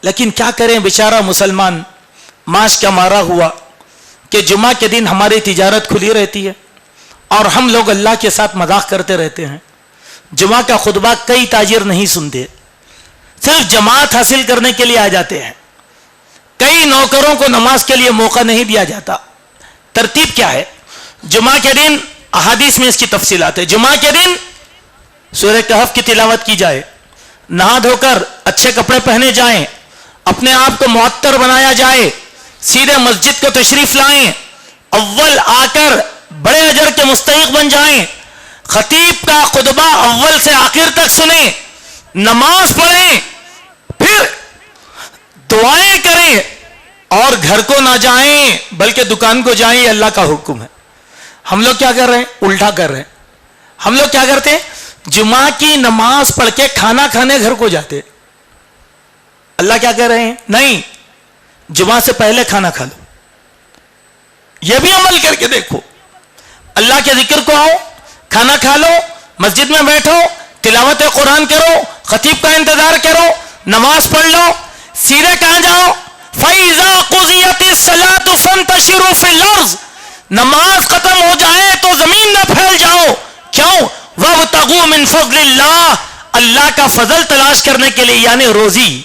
لیکن کیا کریں بیچارہ مسلمان معاش کا مارا ہوا کہ جمعہ کے دن ہماری تجارت کھلی رہتی ہے اور ہم لوگ اللہ کے ساتھ مذاق کرتے رہتے ہیں. جمعہ کا خطبہ کئی تاجر نہیں سنتے, صرف جماعت حاصل کرنے کے لیے آ جاتے ہیں. کئی نوکروں کو نماز کے لیے موقع نہیں دیا جاتا. ترتیب کیا ہے؟ جمعہ کے دن احادیث میں اس کی تفصیلات ہے. جمعہ کے دن سورہ کہف کی تلاوت کی جائے, نہا دھو کر اچھے کپڑے پہنے جائیں, اپنے آپ کو معطر بنایا جائے, سیدھے مسجد کو تشریف لائیں, اول آ کر بڑے اجر کے مستحق بن جائیں, خطیب کا خطبہ اول سے آخر تک سنیں, نماز پڑھیں, پھر دعائیں کریں اور گھر کو نہ جائیں بلکہ دکان کو جائیں. یہ اللہ کا حکم ہے. ہم لوگ کیا کر رہے ہیں؟ الٹا کر رہے ہیں. ہم لوگ کیا کرتے ہیں؟ جمعہ کی نماز پڑھ کے کھانا کھانے گھر کو جاتے. اللہ کیا کہہ رہے ہیں؟ نہیں, جمعہ سے پہلے کھانا کھا لو. یہ بھی عمل کر کے دیکھو. اللہ کے ذکر کو آؤ, کھانا کھا لو, مسجد میں بیٹھو, تلاوت قرآن کرو, خطیب کا انتظار کرو, نماز پڑھ لو, سیدھے کہاں جاؤ؟ فَإِذَا قُضِيَتِ الصَّلَاةُ فَانْتَشِرُوا فِي الْأَرْضِ, نماز ختم ہو جائے تو زمین میں پھیل جاؤ. کیوں؟ وابتغوا من فضل اللہ، اللہ کا فضل تلاش کرنے کے لیے، یعنی روزی.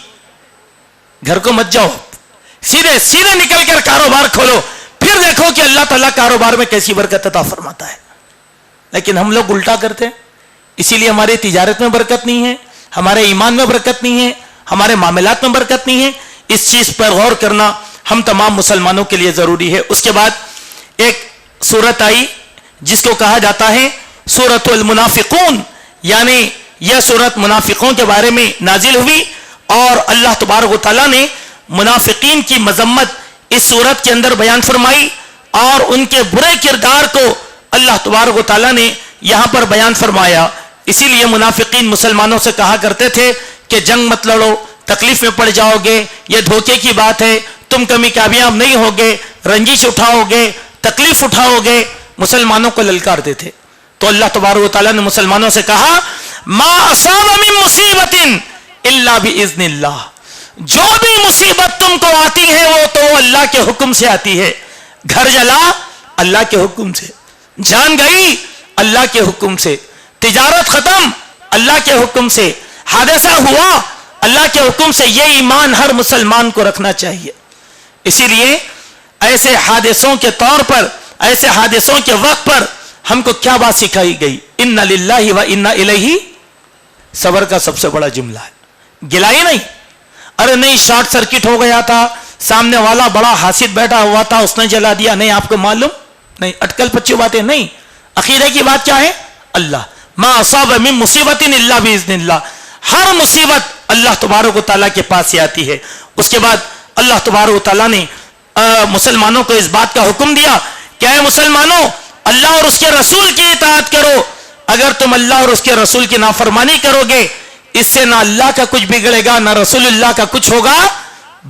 گھر کو مت جاؤ، سیدھے سیدھے نکل کر کاروبار کھولو، پھر دیکھو کہ اللہ تعالیٰ کاروبار میں کیسی برکت عطا فرماتا ہے. لیکن ہم لوگ الٹا کرتے ہیں، اسی لیے ہماری تجارت میں برکت نہیں ہے، ہمارے ایمان میں برکت نہیں ہے، ہمارے معاملات میں برکت نہیں ہے. اس چیز پر غور کرنا ہم تمام مسلمانوں کے لیے ضروری ہے. اس کے بعد ایک سورت آئی جس کو کہا جاتا ہے سورۃ المنافقون، یعنی یہ سورت منافقوں کے بارے میں نازل ہوئی، اور اللہ تبارک و تعالیٰ نے منافقین کی مذمت اس سورت کے اندر بیان فرمائی، اور ان کے برے کردار کو اللہ تبارک و تعالیٰ نے یہاں پر بیان فرمایا. اسی لیے منافقین مسلمانوں سے کہا کرتے تھے کہ جنگ مت لڑو، تکلیف میں پڑ جاؤ گے، یہ دھوکے کی بات ہے، تم کبھی کامیاب نہیں ہوگے، رنجش اٹھاؤ گے، تکلیف اٹھاؤ گے، مسلمانوں کو للکارتے تھے. تو اللہ تبارک و تعالیٰ نے مسلمانوں سے کہا ما اصاب من مصیبت الا باذن اللہ، جو بھی مصیبت تم کو آتی ہے وہ تو اللہ کے حکم سے آتی ہے. گھر جلا اللہ کے حکم سے، جان گئی اللہ کے حکم سے، تجارت ختم اللہ کے حکم سے، حادثہ ہوا اللہ کے حکم سے. یہ ایمان ہر مسلمان کو رکھنا چاہیے. اسی لیے ایسے حادثوں کے طور پر، ایسے حادثوں کے وقت پر ہم کو کیا بات سکھائی گئی؟ ان للہ و انا الیہ. صبر کا سب سے بڑا جملہ ہے، گلائی نہیں. ارے نہیں شارٹ سرکٹ ہو گیا تھا، سامنے والا بڑا حاسد بیٹھا ہوا تھا اس نے جلا دیا، نہیں آپ کو معلوم نہیں، اٹکل پچی باتیں نہیں. عقیدے کی بات کیا ہے؟ اللہ ما اصاب من مصیبت الا باذن اللہ. ہر مصیبت اللہ تبارک و تعالیٰ کے پاس سے آتی ہے. اس کے بعد اللہ تبارک و تعالیٰ نے مسلمانوں کو اس بات کا حکم دیا کہ اے مسلمانوں، اللہ اور اس کے رسول کی اطاعت کرو. اگر تم اللہ اور اس کے رسول کی نافرمانی کرو گے، اس سے نہ اللہ کا کچھ بگڑے گا نہ رسول اللہ کا کچھ ہوگا،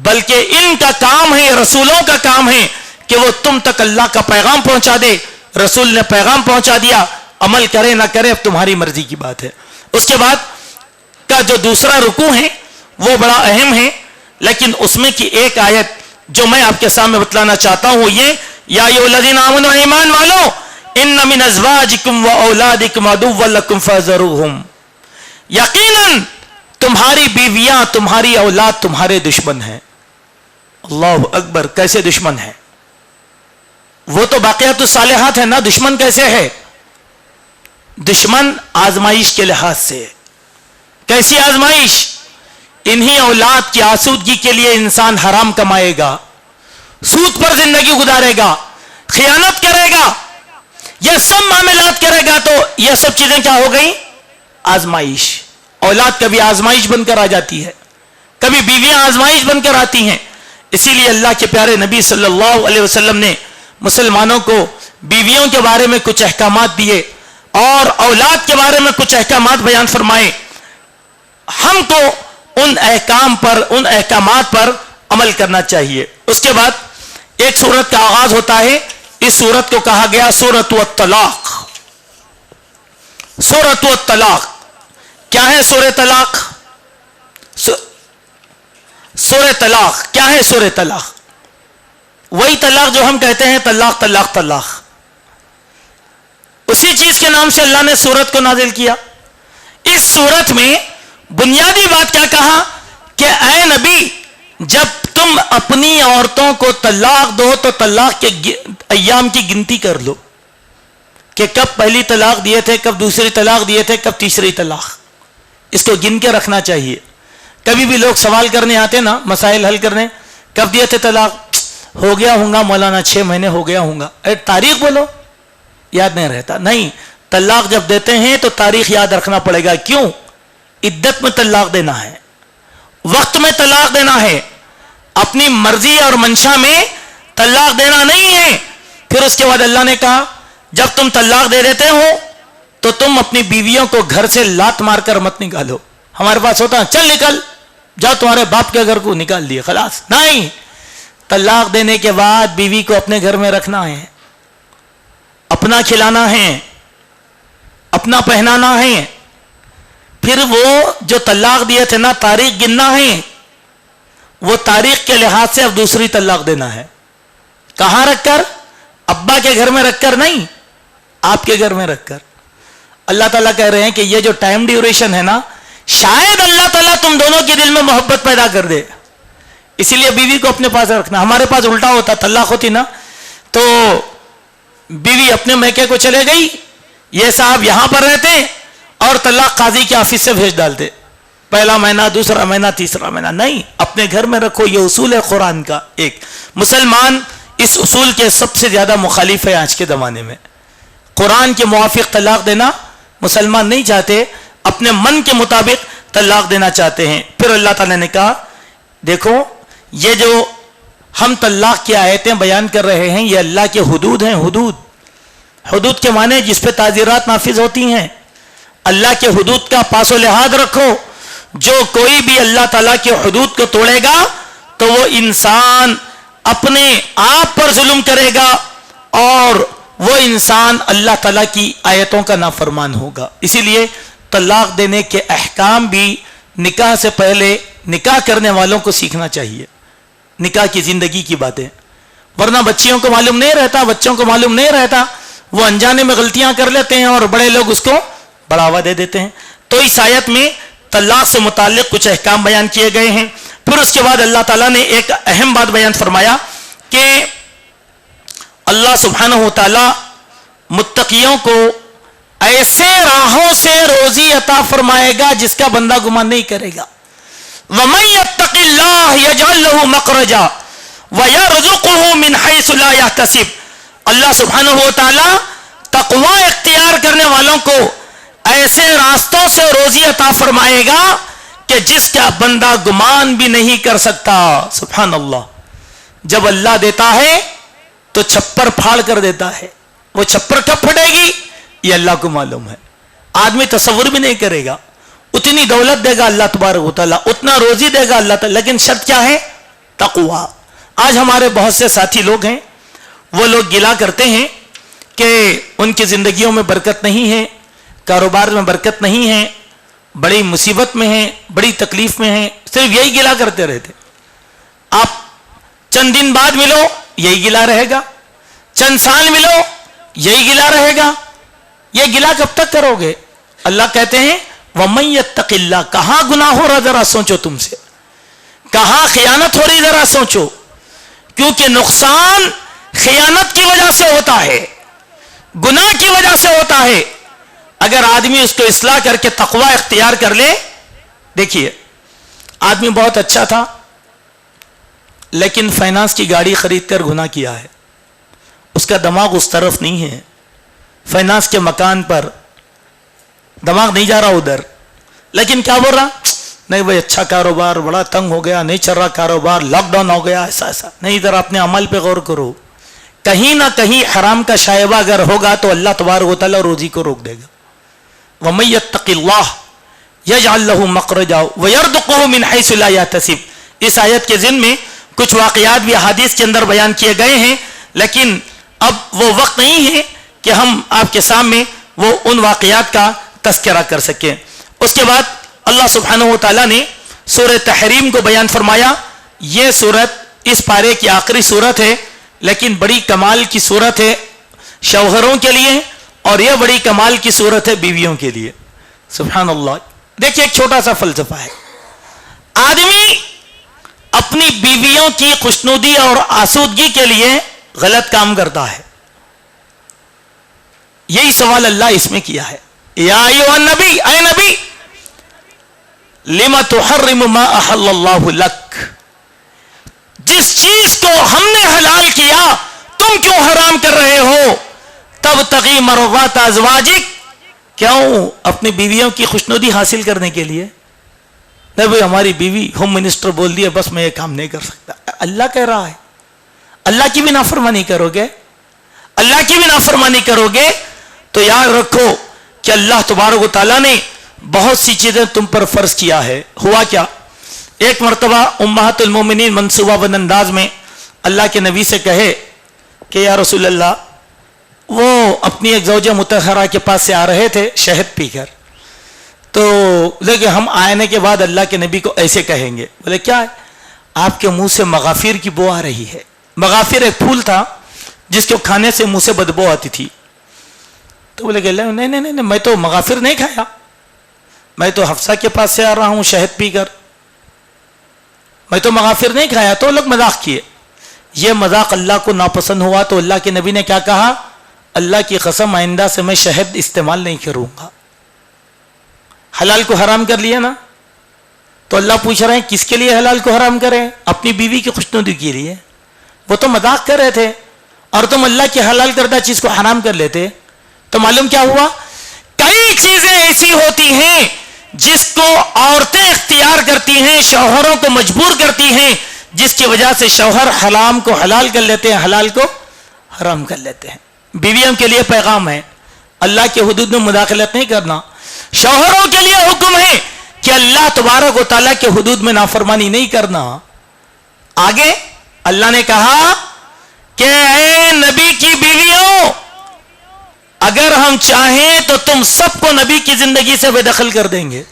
بلکہ ان کا کام ہے، رسولوں کا کام ہے کہ وہ تم تک اللہ کا پیغام پہنچا دے. رسول نے پیغام پہنچا دیا، عمل کرے نہ کرے اب تمہاری مرضی کی بات ہے. اس کے بعد کا جو دوسرا رکوع ہے وہ بڑا اہم ہے، لیکن اس میں کی ایک آیت جو میں آپ کے سامنے بتلانا چاہتا ہوں وہ یہ، یا ایھا الذین آمنوا، ایمان والو، ان من ازواجکم و اولادکم عدوا لکم فاحذروہم. یقیناً تمہاری بیویاں، تمہاری اولاد تمہارے دشمن ہیں. اللہ اکبر، کیسے دشمن ہیں؟ وہ تو باقیات الصالحات ہے نا، دشمن کیسے ہے؟ دشمن آزمائش کے لحاظ سے. کیسی آزمائش؟ انہی اولاد کی آسودگی کے لیے انسان حرام کمائے گا، سود پر زندگی گزارے گا، خیانت کرے گا، یہ سب معاملات کرے گا، تو یہ سب چیزیں کیا ہو گئی؟ آزمائش. اولاد کبھی آزمائش بن کر آ جاتی ہے، کبھی بیویاں آزمائش بن کر آتی ہیں. اسی لیے اللہ کے پیارے نبی صلی اللہ علیہ وسلم نے مسلمانوں کو بیویوں کے بارے میں کچھ احکامات دیے اور اولاد کے بارے میں کچھ احکامات بیان فرمائے. ہم کو ان احکامات پر عمل کرنا چاہیے. اس کے بعد ایک سورت کا آغاز ہوتا ہے. اس سورت کو کہا گیا سورۃ الطلاق. سورۃ الطلاق کیا ہے؟ سورہ طلاق. سورہ طلاق کیا ہے؟ سورہ طلاق وہی طلاق جو ہم کہتے ہیں طلاق طلاق طلاق، اسی چیز کے نام سے اللہ نے سورت کو نازل کیا. اس سورت میں بنیادی بات کیا کہا کہ اے نبی، جب تم اپنی عورتوں کو طلاق دو تو طلاق کے ایام کی گنتی کر لو کہ کب پہلی طلاق دیے تھے، کب دوسری طلاق دیے تھے، کب تیسری طلاق. اس کو گن کے رکھنا چاہیے. کبھی بھی لوگ سوال کرنے آتے نا، مسائل حل کرنے، کب دیے تھے طلاق؟ ہو گیا ہوں گا مولانا 6 مہینے ہو گیا ہوں گا. اے تاریخ بولو، یاد نہیں رہتا. نہیں، طلاق جب دیتے ہیں تو تاریخ یاد رکھنا پڑے گا. کیوں؟ عدت میں طلاق دینا ہے، وقت میں طلاق دینا ہے، اپنی مرضی اور منشا میں طلاق دینا نہیں ہے. پھر اس کے بعد اللہ نے کہا جب تم طلاق دے دیتے ہو تو تم اپنی بیویوں کو گھر سے لات مار کر مت نکالو. ہمارے پاس ہوتا ہے چل نکل جاؤ تمہارے باپ کے گھر کو نکال دیے خلاص. نہیں، طلاق دینے کے بعد بیوی کو اپنے گھر میں رکھنا ہے، اپنا کھلانا ہے، اپنا پہنانا ہے. پھر وہ جو طلاق دیے تھے نا، تاریخ گننا ہے، وہ تاریخ کے لحاظ سے اب دوسری طلاق دینا ہے. کہاں رکھ کر؟ ابا کے گھر میں رکھ کر نہیں، آپ کے گھر میں رکھ کر. اللہ تعالیٰ کہہ رہے ہیں کہ یہ جو ٹائم ڈیوریشن ہے نا، شاید اللہ تعالیٰ تم دونوں کے دل میں محبت پیدا کر دے، اسی لیے بیوی کو اپنے پاس رکھنا. ہمارے پاس الٹا ہوتا، طلاق ہوتی نا تو بیوی اپنے میکے کو چلے گئی، یہ صاحب یہاں پر رہتے اور طلاق قاضی کے آفس سے بھیج ڈالتے، پہلا مہینہ، دوسرا مہینہ، تیسرا مہینہ. نہیں، اپنے گھر میں رکھو. یہ اصول ہے قرآن کا. ایک مسلمان اس اصول کے سب سے زیادہ مخالف ہے آج کے زمانے میں. قرآن کے موافق طلاق دینا مسلمان نہیں چاہتے، اپنے من کے مطابق طلاق دینا چاہتے ہیں. پھر اللہ تعالیٰ نے کہا دیکھو یہ جو ہم طلاق کی آیتیں بیان کر رہے ہیں یہ اللہ کے حدود ہیں. حدود کے معنی جس پہ تعزیرات نافذ ہوتی ہیں. اللہ کے حدود کا پاس و لحاظ رکھو. جو کوئی بھی اللہ تعالیٰ کے حدود کو توڑے گا تو وہ انسان اپنے آپ پر ظلم کرے گا اور وہ انسان اللہ تعالیٰ کی آیتوں کا نافرمان ہوگا. اسی لیے طلاق دینے کے احکام بھی نکاح سے پہلے نکاح کرنے والوں کو سیکھنا چاہیے. نکاح کی زندگی کی باتیں، ورنہ بچیوں کو معلوم نہیں رہتا، بچوں کو معلوم نہیں رہتا، وہ انجانے میں غلطیاں کر لیتے ہیں اور بڑے لوگ اس کو بڑھاوا دے دیتے ہیں. تو اس آیت میں طلاق سے متعلق کچھ احکام بیان کیے گئے ہیں. پھر اس کے بعد اللہ تعالیٰ نے ایک اہم بات بیان فرمایا کہ اللہ سبحانہ و تعالیٰ متقیوں کو ایسے راہوں سے روزی عطا فرمائے گا جس کا بندہ گمان نہیں کرے گا. وَمَن يَتَّقِ اللَّهَ يَجْعَل لَّهُ مَخْرَجًا وَيَرْزُقْهُ مِنْ حَيْثُ لَا يَحْتَسِبُ. اللہ سبحانہ و تعالیٰ تقوی اختیار کرنے والوں کو ایسے راستوں سے روزی عطا فرمائے گا کہ جس کا بندہ گمان بھی نہیں کر سکتا. سبحان اللہ. جب اللہ دیتا ہے تو چھپر پھاڑ کر دیتا ہے. وہ چھپر کب پھٹے گی یہ اللہ کو معلوم ہے. آدمی تصور بھی نہیں کرے گا. اتنی دولت دے گا اللہ تبارک و تعالیٰ، اتنا روزی دے گا اللہ تعالیٰ، لیکن شرط کیا ہے؟ تقوی. آج ہمارے بہت سے ساتھی لوگ ہیں، وہ لوگ گلا کرتے ہیں کہ ان کی زندگیوں میں برکت نہیں ہے، کاروبار میں برکت نہیں ہے، بڑی مصیبت میں ہیں، بڑی تکلیف میں ہیں، صرف یہی گلا کرتے رہتے. آپ چند دن بعد ملو یہی گلا رہے گا، چند سال ملو یہی گلا رہے گا. یہ گلا کب تک کرو گے؟ اللہ کہتے ہیں وَمَن يَتَّقِ اللَّهَ. کہاں گناہ ہو رہا ذرا سوچو، تم سے کہاں خیانت ہو رہی ذرا سوچو، کیونکہ نقصان خیانت کی وجہ سے ہوتا ہے، گناہ کی وجہ سے ہوتا ہے. اگر آدمی اس کو اصلاح کر کے تقوی اختیار کر لے. دیکھیے آدمی بہت اچھا تھا لیکن فائنانس کی گاڑی خرید کر گناہ کیا ہے، اس کا دماغ اس طرف نہیں ہے، فائنانس کے مکان پر دماغ نہیں جا رہا ادھر، لیکن کیا بول رہا؟ نہیں بھائی اچھا کاروبار، بڑا تنگ ہو گیا، نہیں چل رہا کاروبار، لاک ڈاؤن ہو گیا، ایسا. نہیں، ادھر اپنے عمل پہ غور کرو. کہیں نہ کہیں حرام کا شائبہ اگر ہوگا تو اللہ تبارک و تعالیٰ روزی کو روک دے گا. وَمَن يَتَّقِ اللَّهَ يَجْعَل لَّهُ مَخْرَجًا وَيَرْزُقْهُ مِنْ حَيْثُ لَا يَحْتَسِبُ. اس آیت کے ضمن میں کچھ واقعات بھی احادیث کے اندر بیان کیے گئے ہیں، لیکن اب وہ وقت نہیں ہے کہ ہم آپ کے سامنے وہ ان واقعات کا تذکرہ کر سکیں. اس کے بعد اللہ سبحانہ و تعالیٰ نے سورہ تحریم کو بیان فرمایا. یہ سورت اس پارے کی آخری سورت ہے، لیکن بڑی کمال کی سورت ہے شوہروں کے لیے، اور یہ بڑی کمال کی سورت ہے بیویوں کے لیے. سبحان اللہ. دیکھیں ایک چھوٹا سا فلسفہ ہے. آدمی اپنی بیویوں کی خوشنودی اور آسودگی کے لیے غلط کام کرتا ہے. یہی سوال اللہ اس میں کیا ہے. یا ایھا النبی، اے نبی، لما تحرم ما احل اللہ لک. جس چیز کو ہم نے حلال کیا تم کیوں حرام کر رہے ہو؟ تبتغی مرضات ازواجک. کیوں؟ اپنی بیویوں کی خوشنودی حاصل کرنے کے لیے. نہیں بھائی ہماری بیوی ہوم منسٹر بول دی ہے بس میں یہ کام نہیں کر سکتا. اللہ کہہ رہا ہے اللہ کی بھی نافرمانی کرو گے، اللہ کی بھی نافرمانی کرو گے تو یاد رکھو کہ اللہ تبارک و تعالیٰ نے بہت سی چیزیں تم پر فرض کیا ہے. ہوا کیا؟ ایک مرتبہ امہات المومنین منصوبہ بند انداز میں اللہ کے نبی سے کہے کہ یا رسول اللہ، وہ اپنی ایک زوجہ مطہرہ کے پاس سے آ رہے تھے شہد پی کر، تو لیکن ہم آنے کے بعد اللہ کے نبی کو ایسے کہیں گے. بولے کیا ہے؟ آپ کے منہ سے مغافیر کی بو آ رہی ہے. مغافیر ایک پھول تھا جس کو کھانے سے منہ سے بدبو آتی تھی. تو بولے کہ نہیں نہیں نہیں میں تو مغافر نہیں کھایا, میں تو حفصہ کے پاس سے آ رہا ہوں شہد پی کر, میں تو مغافر نہیں کھایا. تو لوگ مذاق کیے. یہ مذاق اللہ کو ناپسند ہوا تو اللہ کے نبی نے کیا کہا, اللہ کی قسم آئندہ سے میں شہد استعمال نہیں کروں گا. حلال کو حرام کر لیا نا, تو اللہ پوچھ رہے ہیں کس کے لیے حلال کو حرام کریں؟ اپنی بیوی کی خوشنودی کے لیے. وہ تو مذاق کر رہے تھے اور تم اللہ کی حلال کردہ چیز کو حرام کر لیتے. تو معلوم کیا ہوا, کئی چیزیں ایسی ہوتی ہیں جس کو عورتیں اختیار کرتی ہیں, شوہروں کو مجبور کرتی ہیں, جس کی وجہ سے شوہر حرام کو حلال کر لیتے ہیں, حلال کو حرام کر لیتے ہیں. بیویوں کے لیے پیغام ہے اللہ کے حدود میں مداخلت نہیں کرنا. شوہروں کے لیے حکم ہے کہ اللہ تبارک و تعالیٰ کے حدود میں نافرمانی نہیں کرنا. آگے اللہ نے کہا کہ اے نبی کی بیویوں, اگر ہم چاہیں تو تم سب کو نبی کی زندگی سے بے دخل کر دیں گے.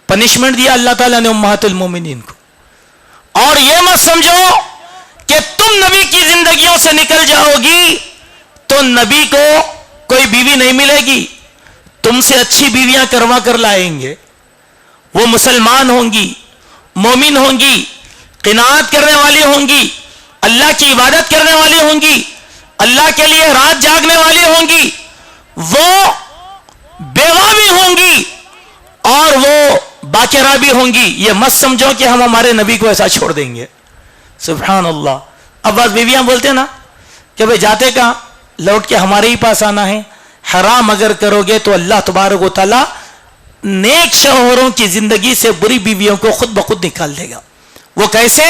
پنشمنٹ دیا اللہ تعالیٰ نے امہات المومنین کو. اور یہ مت سمجھو کہ تم نبی کی زندگیوں سے نکل جاؤ گی تو نبی کو کوئی بیوی نہیں ملے گی. تم سے اچھی بیویاں کروا کر لائیں گے. وہ مسلمان ہوں گی, مومن ہوں گی, قناعت کرنے والی ہوں گی, اللہ کی عبادت کرنے والی ہوں گی, اللہ کے لیے رات جاگنے والی ہوں گی, وہ بیوہ بھی ہوں گی اور وہ باقرہ بھی ہوں گی. یہ مت سمجھو کہ ہم ہمارے نبی کو ایسا چھوڑ دیں گے. سبحان اللہ. اب بعض بیویاں بولتے ہیں نا کہ بھئی جاتے کہاں, لوٹ کے ہمارے ہی پاس آنا ہے. حرام اگر کرو گے تو اللہ تبارک و تعالی نیک شوہروں کی زندگی سے بری بیویوں کو خود بخود نکال دے گا. وہ کیسے؟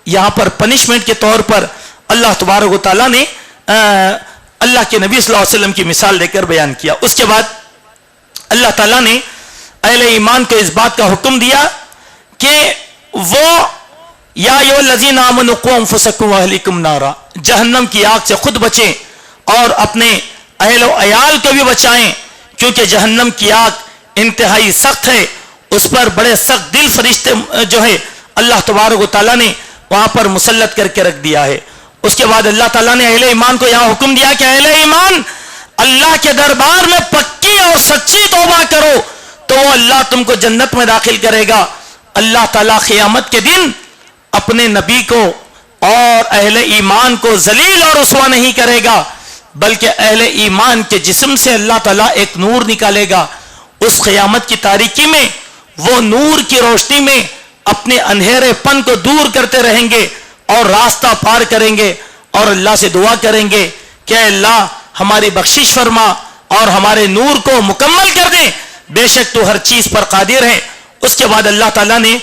یہاں پر پنشمنٹ کے طور پر اللہ تبارک و تعالی نے اللہ کے نبی صلی اللہ علیہ وسلم کی مثال دے کر بیان کیا. اس کے بعد اللہ تعالیٰ نے اہل ایمان کو اس بات کا حکم دیا کہ وہ یا ایھا الذین آمنوا قوا انفسکم واہلیکم نارا, جہنم کی آگ سے خود بچیں اور اپنے اہل و عیال کو بھی بچائیں, کیونکہ جہنم کی آگ انتہائی سخت ہے. اس پر بڑے سخت دل فرشتے جو ہے اللہ تبارک و تعالیٰ نے وہاں پر مسلط کر کے رکھ دیا ہے. اس کے بعد اللہ تعالیٰ نے اہل ایمان کو یہاں حکم دیا کہ اہل ایمان اللہ کے دربار میں پکی اور سچی توبہ کرو تو وہ اللہ تم کو جنت میں داخل کرے گا. اللہ تعالیٰ قیامت کے دن اپنے نبی کو اور اہل ایمان کو ذلیل اور رسوا نہیں کرے گا, بلکہ اہل ایمان کے جسم سے اللہ تعالیٰ ایک نور نکالے گا. اس قیامت کی تاریکی میں وہ نور کی روشنی میں اپنے اندھیرے پن کو دور کرتے رہیں گے اور راستہ پار کریں گے اور اللہ سے دعا کریں گے کہ اللہ ہماری بخشش فرما اور ہمارے نور کو مکمل کر دیں, بے شک تو ہر چیز پر قادر ہے. اس کے بعد اللہ تعالیٰ نے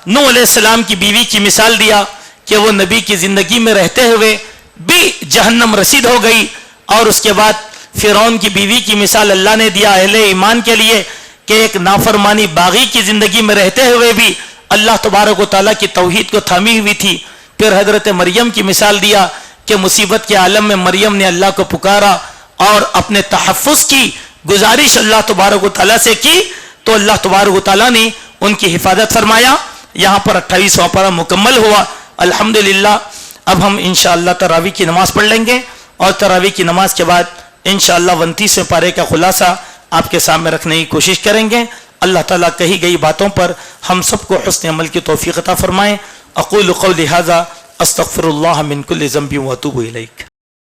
نوح علیہ السلام کی بیوی کی مثال دیا کہ وہ نبی کی زندگی میں رہتے ہوئے بھی جہنم رسید ہو گئی. اور اس کے بعد فرعون کی بیوی کی مثال اللہ نے دیا اہل ایمان کے لیے کہ ایک نافرمانی باغی کی زندگی میں رہتے ہوئے بھی اللہ تبارک و تعالیٰ کی توحید کو تھامی ہوئی تھی. پھر حضرت مریم کی مثال دیا کہ مصیبت کے عالم میں مریم نے اللہ کو پکارا اور اپنے تحفظ کی گزارش اللہ تبارک و تعالیٰ سے کی تو اللہ تبارک و تعالیٰ نے ان کی حفاظت فرمایا. یہاں پر 28واں پارہ مکمل ہوا الحمدللہ. اب ہم انشاءاللہ تراویح کی نماز پڑھ لیں گے اور تراویح کی نماز کے بعد انشاءاللہ 29ویں پارے کا خلاصہ آپ کے سامنے رکھنے کی کوشش کریں گے. اللہ تعالیٰ کہی گئی باتوں پر ہم سب کو حسن عمل کی توفیق عطا فرمائیں. اقول قولی ھذا استغفر اللہ من کل ذنب واتوب الیہ.